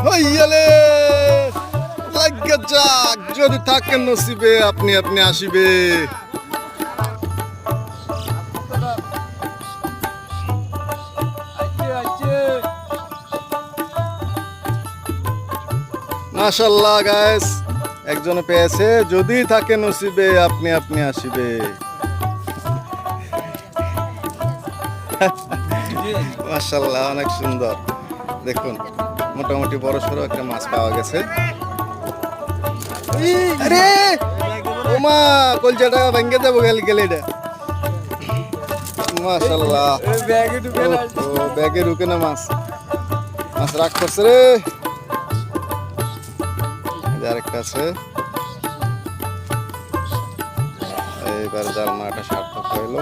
হইয়ালে লাগে যাক, যদি থাকেন নসিবে আপনি আপনি আসিবে। মাশাআল্লাহ গাইস, একজনে পেয়েছে, যদি থাকে নসিবে আপনি আপনি আসিবে। মাশাআল্লাহ, অনেক সুন্দর। দেখুন, মোটামুটি বড় সড়ো একটা মাছ পাওয়া গেছে। আরে ওমা, কলজাটা ভেঙে যাবো গেলে গেলে এটা। মাশাআল্লাহ, ব্যাগে ঢুকে না মাছ। মাছ রাগ করছে রে। আরেকটা আছে। এইবার জাল মারাটা সার্থক হইলো।